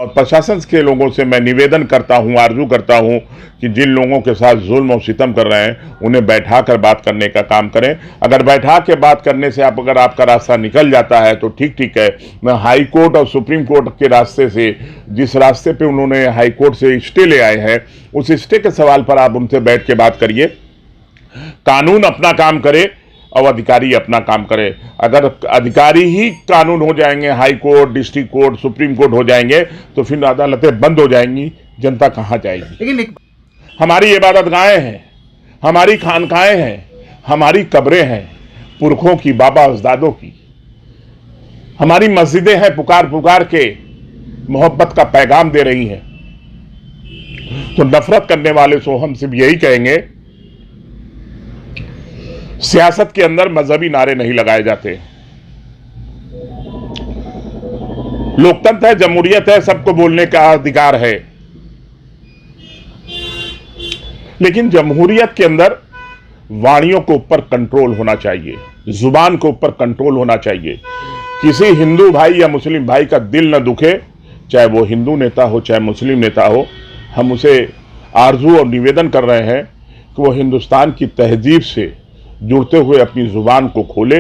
और प्रशासन के लोगों से मैं निवेदन करता हूं, आरजू करता हूं कि जिन लोगों के साथ जुल्म और सितम कर रहे हैं उन्हें बैठा कर बात करने का काम करें। अगर बैठा के बात करने से अगर आपका रास्ता निकल जाता है तो ठीक है। मैं हाई कोर्ट और सुप्रीम कोर्ट के रास्ते से, जिस रास्ते पे उन्होंने हाई कोर्ट से स्टे ले आए हैं, उस स्टे के सवाल पर आप उनसे बैठ के बात करिए। कानून अपना काम करे और अधिकारी अपना काम करे। अगर अधिकारी ही कानून हो जाएंगे, high court, district court, supreme court हो जाएंगे, तो फिर अदालतें बंद हो जाएंगी, जनता कहाँ जाएगी। लेकिन हमारी इबादतगाहें हैं, हमारी खानकाएं हैं, हमारी कब्रें हैं पुरखों की, बाबा अजदादों की। हमारी मस्जिदें हैं, पुकार पुकार के मोहब्बत का पैगाम दे रही हैं। तो नफरत करने वाले से हम सिर्फ यही कहेंगे, सियासत के अंदर मजहबी नारे नहीं लगाए जाते। लोकतंत्र है, जमहूरियत है, सबको बोलने का अधिकार है, लेकिन जमहूरियत के अंदर वाणियों के ऊपर कंट्रोल होना चाहिए, जुबान के ऊपर कंट्रोल होना चाहिए। किसी हिंदू भाई या मुस्लिम भाई का दिल न दुखे, चाहे वो हिंदू नेता हो चाहे मुस्लिम नेता हो। हम उसे आरजू और निवेदन कर रहे हैं कि वो हिंदुस्तान की तहजीब से जुड़ते हुए अपनी जुबान को खोले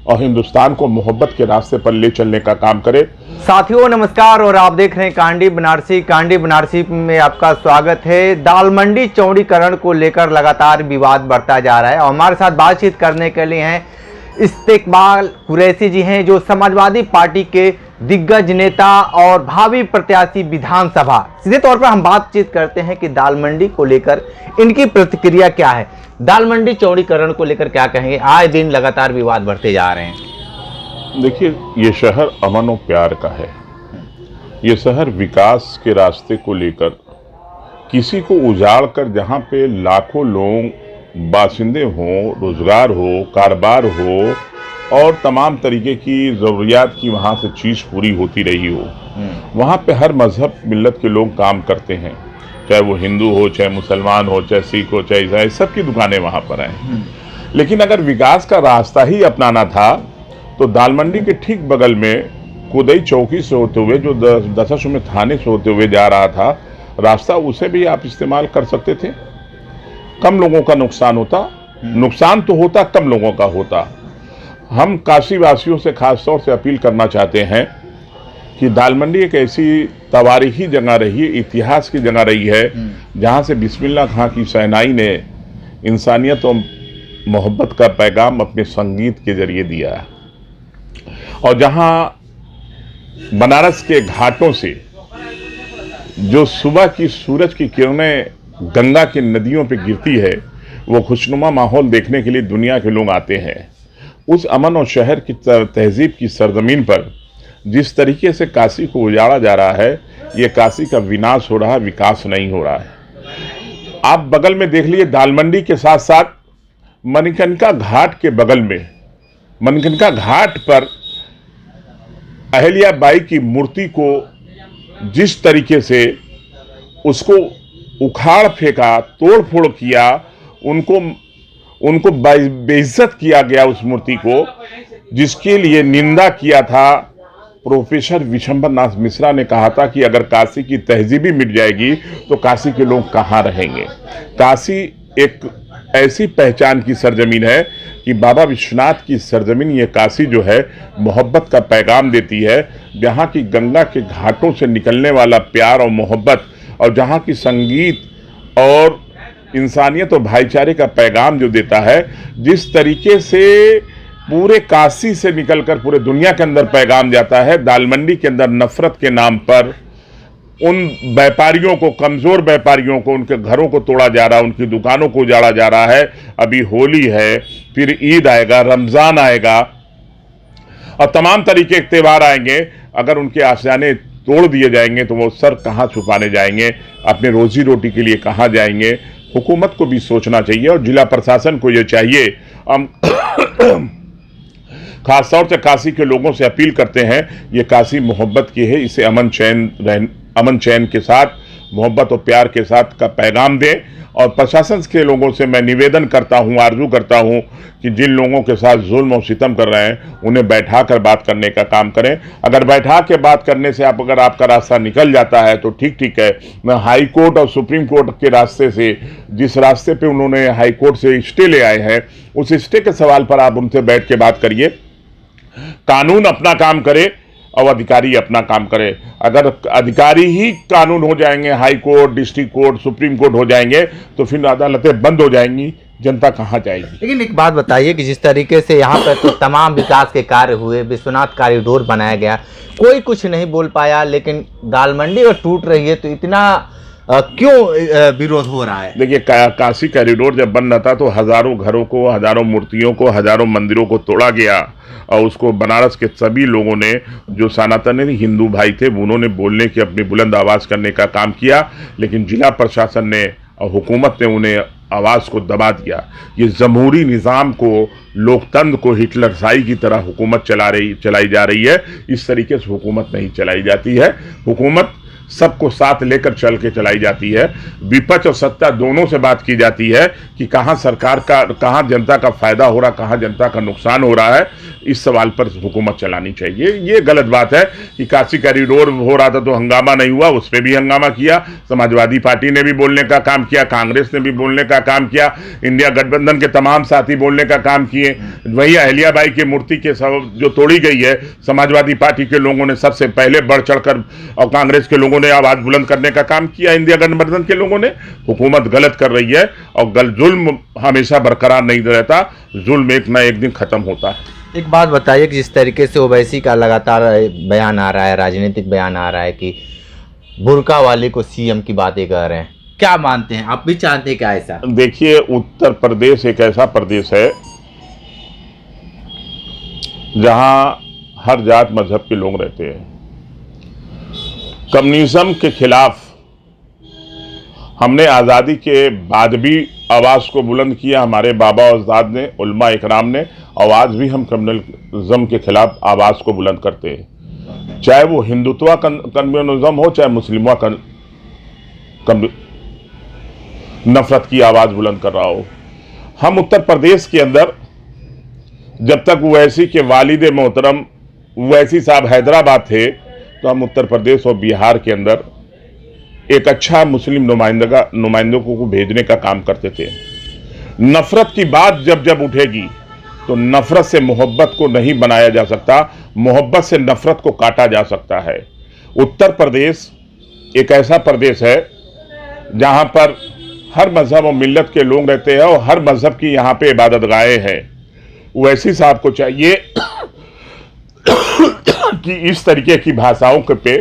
और हिंदुस्तान को मोहब्बत के रास्ते पर ले चलने का काम करे। साथियों नमस्कार, और आप देख रहे हैं कांडी बनारसी। कांडी बनारसी में आपका स्वागत है। दाल मंडी चौड़ीकरण को लेकर लगातार विवाद बढ़ता जा रहा है और हमारे साथ बातचीत करने के लिए हैं इस्तेकबाल कुरैशी जी हैं, जो समाजवादी पार्टी के दिग्गज नेता और भावी प्रत्याशी विधानसभा। सीधे तौर पर हम बातचीत करते हैं कि दाल मंडी को लेकर इनकी प्रतिक्रिया क्या है। दाल मंडी चौड़ीकरण को लेकर क्या कहेंगे? आए दिन लगातार विवाद बढ़ते जा रहे हैं। देखिए, ये शहर अमन और प्यार का है। ये शहर विकास के रास्ते को लेकर किसी को उजाड़ कर, जहाँ पे लाखों लोग बासिंदे हों, रोजगार हो, कारोबार हो और तमाम तरीके की ज़रूरियात की वहाँ से चीज़ पूरी होती रही हो, वहाँ पे हर मजहब मिल्लत के लोग काम करते हैं, चाहे वो हिंदू हो, चाहे मुसलमान हो, चाहे सिख हो, चाहे ईसाई, सबकी दुकानें वहाँ पर हैं। लेकिन अगर विकास का रास्ता ही अपनाना था तो दाल मंडी के ठीक बगल में कुदई चौकी से होते हुए, जो दशाश्वमेध थाने से होते हुए जा रहा था रास्ता, उसे भी आप इस्तेमाल कर सकते थे। कम लोगों का नुकसान होता, नुकसान तो होता, कम लोगों का होता। हम काशी वासियों से खास तौर से अपील करना चाहते हैं कि दाल मंडी एक ऐसी तवारीखी जगह रही है, इतिहास की जगह रही है, जहाँ से बिस्मिल्लाह खां की शहनाई ने इंसानियत और मोहब्बत का पैगाम अपने संगीत के जरिए दिया, और जहाँ बनारस के घाटों से जो सुबह की सूरज की किरणें गंगा की नदियों पे गिरती है, वो खुशनुमा माहौल देखने के लिए दुनिया के लोग आते हैं। उस अमन और शहर की तहजीब की सरजमीन पर जिस तरीके से काशी को उजाड़ा जा रहा है, ये काशी का विनाश हो रहा है, विकास नहीं हो रहा है। आप बगल में देख लीजिए, दाल मंडी के साथ साथ मणिकर्णिका घाट के बगल में, मणिकर्णिका घाट पर अहिल्या बाई की मूर्ति को जिस तरीके से उसको उखाड़ फेंका, तोड़ फोड़ किया, उनको बेइज्जत किया गया उस मूर्ति को, जिसके लिए निंदा किया था। प्रोफेसर विशंबर नाथ मिश्रा ने कहा था कि अगर काशी की तहजीब ही मिट जाएगी तो काशी के लोग कहाँ रहेंगे। काशी एक ऐसी पहचान की सरजमीन है कि बाबा विश्वनाथ की सरजमीन ये काशी जो है मोहब्बत का पैगाम देती है, जहाँ की गंगा के घाटों से निकलने वाला प्यार और मोहब्बत, और जहाँ की संगीत और इंसानियत और भाईचारे का पैगाम जो देता है। जिस तरीके से पूरे काशी से निकलकर पूरे दुनिया के अंदर पैगाम जाता है, दाल मंडी के अंदर नफरत के नाम पर उन व्यापारियों को, कमजोर व्यापारियों को, उनके घरों को तोड़ा जा रहा है, उनकी दुकानों को उजाड़ा जा रहा है। अभी होली है, फिर ईद आएगा, रमजान आएगा और तमाम तरीके के त्यौहार आएंगे। अगर उनके आशियाने तोड़ दिए जाएंगे तो वो सर कहाँ छुपाने जाएंगे, अपने रोजी रोटी के लिए कहाँ जाएंगे। हुकूमत को भी सोचना चाहिए और जिला प्रशासन को ये चाहिए। हम खासतौर से काशी के लोगों से अपील करते हैं, ये काशी मोहब्बत की है, इसे अमन चैन के साथ मोहब्बत और प्यार के साथ का पैगाम दें। और प्रशासन के लोगों से मैं निवेदन करता हूं, आरजू करता हूं कि जिन लोगों के साथ जुल्म और सितम कर रहे हैं उन्हें बैठा कर बात करने का काम करें। अगर बैठा के बात करने से अगर आपका रास्ता निकल जाता है तो ठीक है। मैं हाई कोर्ट और सुप्रीम कोर्ट के रास्ते से, जिस रास्ते पे उन्होंने हाई कोर्ट से स्टे ले आए हैं, उस स्टे के सवाल पर आप उनसे बैठ के बात करिए। कानून अपना काम करे और अधिकारी अपना काम करे। अगर अधिकारी ही कानून हो जाएंगे, high court, district court, supreme court हो जाएंगे, तो फिर अदालतें बंद हो जाएंगी, जनता कहाँ जाएगी। लेकिन एक बात बताइए कि जिस तरीके से यहाँ पर तो तमाम विकास के कार्य हुए, विश्वनाथ कॉरिडोर बनाया गया, कोई कुछ नहीं बोल पाया, लेकिन दाल मंडी और टूट रही है, तो इतना क्यों विरोध हो रहा है? देखिए, काशी कॉरिडोर जब बन रहा था तो हजारों घरों को, हजारों मूर्तियों को, हजारों मंदिरों को तोड़ा गया और उसको बनारस के सभी लोगों ने, जो सनातनी हिंदू भाई थे, उन्होंने बोलने की, अपनी बुलंद आवाज़ करने का काम किया। लेकिन जिला प्रशासन ने और हुकूमत ने उन्हें आवाज़ को दबा दिया। ये जमहूरी निज़ाम को, लोकतंत्र को हिटलरशाही की तरह हुकूमत चलाई जा रही है। इस तरीके से हुकूमत नहीं चलाई जाती है। हुकूमत सबको साथ लेकर चल के चलाई जाती है। विपक्ष और सत्ता दोनों से बात की जाती है कि कहाँ सरकार का, कहाँ जनता का फायदा हो रहा, कहाँ जनता का नुकसान हो रहा है। इस सवाल पर हुकूमत चलानी चाहिए। ये गलत बात है कि काशी कॉरिडोर हो रहा था तो हंगामा नहीं हुआ, उस पर भी हंगामा किया। समाजवादी पार्टी ने भी बोलने का काम किया, कांग्रेस ने भी बोलने का काम किया, इंडिया गठबंधन के तमाम साथी बोलने का काम किए। वही अहिल्याबाई की मूर्ति के सब जो तोड़ी गई है, समाजवादी पार्टी के लोगों ने सबसे पहले बढ़ चढ़कर, और कांग्रेस के लोगों ने आवाज बुलंद करने का काम किया। इंडिया गठबंधन के लोगों ने। हुकूमत गलत कर रही है और जुल्म हमेशा बरकरार नहीं रहता, जुल्म एक ना एक दिन खत्म होता है। एक बात बताइए कि जिस तरीके से ओवैसी का लगातार बयान आ रहा है, राजनीतिक बयान आ रहा है कि बुर्का वाले को सीएम की बातें कर रहे हैं, क्या मानते हैं? आप भी चाहते हैं क्या ऐसा? देखिए, उत्तर प्रदेश एक ऐसा प्रदेश है जहां हर जात मजहब के लोग रहते हैं। कम्युनिज्म के खिलाफ हमने आज़ादी के बाद भी आवाज़ को बुलंद किया। हमारे बाबा उस्ताद ने, उलमा इकराम ने, और आज भी हम कम्युनिज्म के खिलाफ आवाज़ को बुलंद करते हैं। चाहे वो हिंदुत्व कम्युनिज्म हो, चाहे मुस्लिमों का नफरत की आवाज़ बुलंद कर रहा हो। हम उत्तर प्रदेश के अंदर जब तक ओवैसी के वालिद मोहतरम ओवैसी साहब हैदराबाद थे, तो हम उत्तर प्रदेश और बिहार के अंदर एक अच्छा मुस्लिम नुमाइंदों को भेजने का काम करते थे। नफरत की बात जब जब उठेगी तो नफरत से मोहब्बत को नहीं बनाया जा सकता, मोहब्बत से नफरत को काटा जा सकता है। उत्तर प्रदेश एक ऐसा प्रदेश है जहां पर हर मजहब और मिल्लत के लोग रहते हैं और हर मजहब की यहाँ पे इबादत गाहें हैं। ओवैसी साहब को चाहिए कि इस तरीके की भाषाओं के पे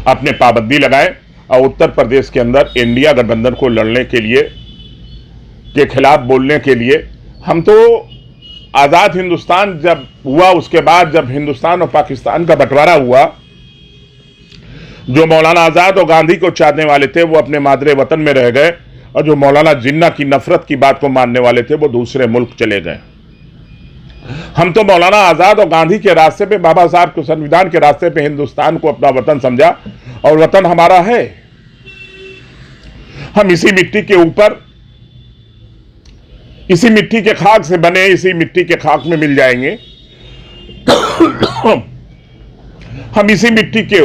अपने पाबंदी लगाएं और उत्तर प्रदेश के अंदर इंडिया गठबंधन को लड़ने के लिए, के खिलाफ बोलने के लिए। हम तो आज़ाद हिंदुस्तान जब हुआ, उसके बाद जब हिंदुस्तान और पाकिस्तान का बंटवारा हुआ, जो मौलाना आज़ाद और गांधी को चाहने वाले थे वो अपने मादरे वतन में रह गए, और जो मौलाना जिन्ना की नफरत की बात को मानने वाले थे वो दूसरे मुल्क चले गए। हम तो मौलाना आज़ाद और गांधी के रास्ते पे, बाबा साहब के संविधान के रास्ते पे हिंदुस्तान को अपना वतन समझा, और वतन हमारा है। हम इसी मिट्टी के ऊपर, इसी मिट्टी के खाक से बने, इसी मिट्टी के खाक में मिल जाएंगे। हम इसी मिट्टी के,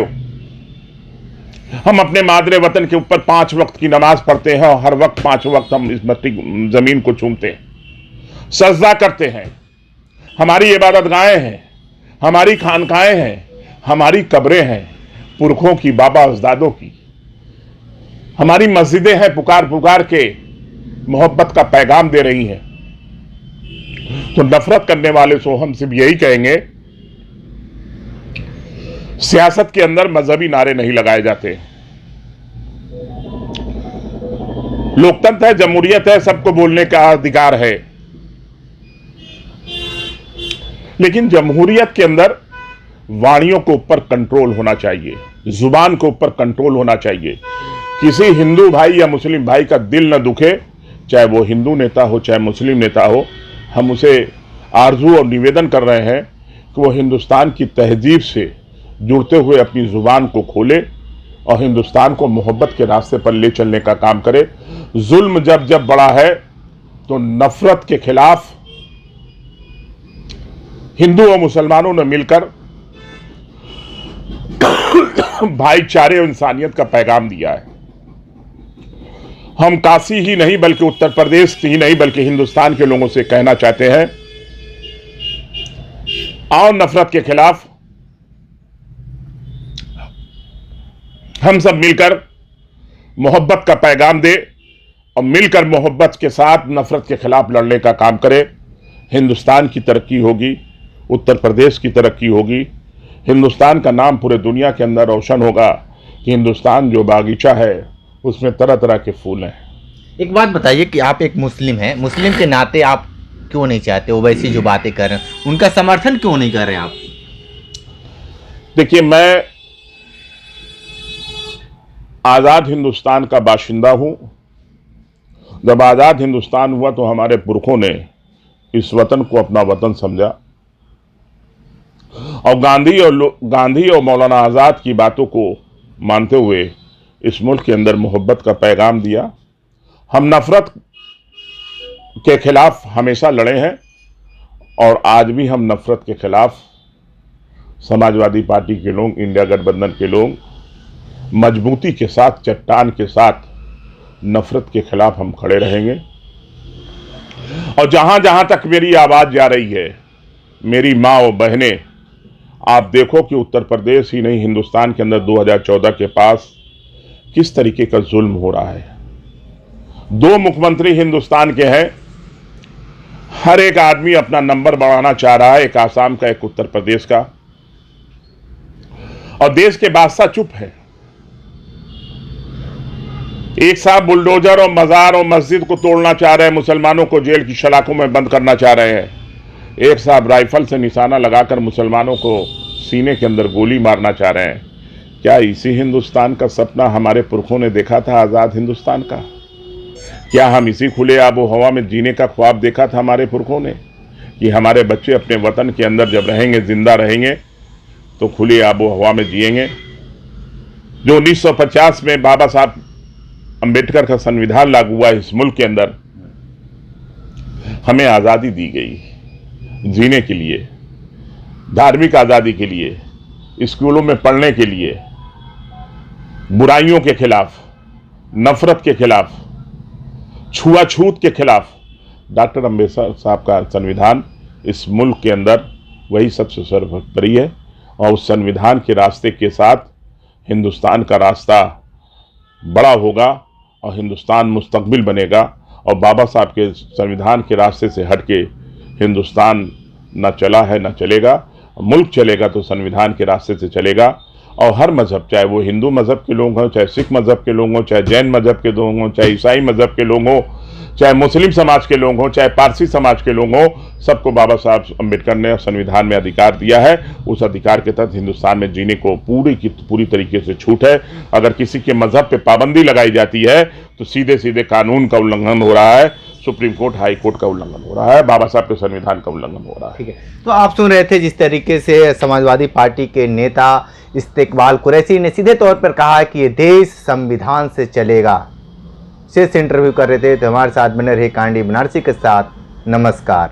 हम अपने मादरे वतन के ऊपर 5 वक्त की नमाज पढ़ते हैं और हर वक्त 5 वक्त हम इस मिट्टी जमीन को चूमते हैं, सजदा करते हैं। हमारी इबादत गाहें हैं, हमारी खानकाएं हैं, हमारी कब्रें हैं पुरखों की, बाबा उस्तादों की। हमारी मस्जिदें हैं, पुकार पुकार के मोहब्बत का पैगाम दे रही हैं। तो नफरत करने वाले से हम सिर्फ यही कहेंगे, सियासत के अंदर मजहबी नारे नहीं लगाए जाते। लोकतंत्र है, जमहूरियत है, सबको बोलने का अधिकार है, लेकिन जमहूरियत के अंदर वाणियों के ऊपर कंट्रोल होना चाहिए, जुबान के ऊपर कंट्रोल होना चाहिए। किसी हिंदू भाई या मुस्लिम भाई का दिल न दुखे, चाहे वो हिंदू नेता हो चाहे मुस्लिम नेता हो। हम उसे आरजू और निवेदन कर रहे हैं कि वो हिंदुस्तान की तहजीब से जुड़ते हुए अपनी जुबान को खोले और हिंदुस्तान को मोहब्बत के रास्ते पर ले चलने का काम करे। जुल्म जब जब बड़ा है तो नफरत के खिलाफ हिंदू और मुसलमानों ने मिलकर भाईचारे और इंसानियत का पैगाम दिया है। हम काशी ही नहीं बल्कि उत्तर प्रदेश ही नहीं बल्कि हिंदुस्तान के लोगों से कहना चाहते हैं, आओ नफरत के खिलाफ हम सब मिलकर मोहब्बत का पैगाम दे और मिलकर मोहब्बत के साथ नफरत के खिलाफ लड़ने का काम करें। हिंदुस्तान की तरक्की होगी, उत्तर प्रदेश की तरक्की होगी, हिंदुस्तान का नाम पूरे दुनिया के अंदर रोशन होगा कि हिंदुस्तान जो बागीचा है उसमें तरह तरह के फूल हैं। एक बात बताइए कि आप एक मुस्लिम हैं, मुस्लिम के नाते आप क्यों नहीं चाहते ओवैसी जो बातें कर रहे हैं उनका समर्थन क्यों नहीं कर रहे आप? देखिए, मैं आज़ाद हिंदुस्तान का बाशिंदा हूं। जब आज़ाद हिंदुस्तान हुआ तो हमारे पुरखों ने इस वतन को अपना वतन समझा और गांधी और मौलाना आज़ाद की बातों को मानते हुए इस मुल्क के अंदर मोहब्बत का पैगाम दिया। हम नफरत के खिलाफ हमेशा लड़े हैं और आज भी हम नफरत के खिलाफ, समाजवादी पार्टी के लोग, इंडिया गठबंधन के लोग मजबूती के साथ, चट्टान के साथ नफरत के खिलाफ हम खड़े रहेंगे। और जहां जहां तक मेरी आवाज जा रही है, मेरी माँ और बहनें, आप देखो कि उत्तर प्रदेश ही नहीं हिंदुस्तान के अंदर 2014 के पास किस तरीके का जुल्म हो रहा है। 2 मुख्यमंत्री हिंदुस्तान के हैं, हर एक आदमी अपना नंबर बढ़ाना चाह रहा है, एक आसाम का, एक उत्तर प्रदेश का, और देश के बादशाह चुप है। एक साहब बुलडोजर और मजार और मस्जिद को तोड़ना चाह रहे हैं, मुसलमानों को जेल की सलाखों में बंद करना चाह रहे हैं। एक साहब राइफल से निशाना लगाकर मुसलमानों को सीने के अंदर गोली मारना चाह रहे हैं। क्या इसी हिंदुस्तान का सपना हमारे पुरखों ने देखा था, आज़ाद हिंदुस्तान का? क्या हम इसी खुले आबो हवा में जीने का ख्वाब देखा था हमारे पुरखों ने कि हमारे बच्चे अपने वतन के अंदर जब रहेंगे, जिंदा रहेंगे, तो खुली आबो हवा में जिएंगे? जो 1950 में बाबा साहब अंबेडकर का संविधान लागू हुआ इस मुल्क के अंदर, हमें आज़ादी दी गई जीने के लिए, धार्मिक आज़ादी के लिए, स्कूलों में पढ़ने के लिए, बुराइयों के खिलाफ, नफरत के खिलाफ, छुआछूत के खिलाफ। डॉक्टर अम्बेडकर साहब का संविधान इस मुल्क के अंदर वही सबसे सर्वोपरि है और उस संविधान के रास्ते के साथ हिंदुस्तान का रास्ता बड़ा होगा और हिंदुस्तान मुस्तकबिल बनेगा। और बाबा साहब के संविधान के रास्ते से हट के हिंदुस्तान न चला है, न चलेगा। मुल्क चलेगा तो संविधान के रास्ते से चलेगा। और हर मज़हब, चाहे वो हिंदू मज़हब के लोग हों, चाहे सिख मज़हब के लोग हों, चाहे जैन मज़हब के लोग हों, चाहे ईसाई मज़हब के लोग हों, चाहे मुस्लिम समाज के लोग हों, चाहे पारसी समाज के लोग हों, सबको बाबा साहब अम्बेडकर ने संविधान में अधिकार दिया है। उस अधिकार के तहत हिंदुस्तान में जीने को पूरी की पूरी तरीके से छूट है। अगर किसी के मज़हब पे पाबंदी लगाई जाती है तो सीधे सीधे कानून का उल्लंघन हो रहा है, सुप्रीम कोर्ट, हाई कोर्ट का उल्लंघन हो रहा है, बाबा साहब के संविधान का उल्लंघन हो रहा है। ठीक है, तो आप सुन रहे थे जिस तरीके से समाजवादी पार्टी के नेता इस्तेकबाल कुरैशी ने सीधे तौर पर कहा कि ये देश संविधान से चलेगा। शेष इंटरव्यू कर रहे थे, तो हमारे साथ बने रहे कांडी बनारसी के साथ। नमस्कार।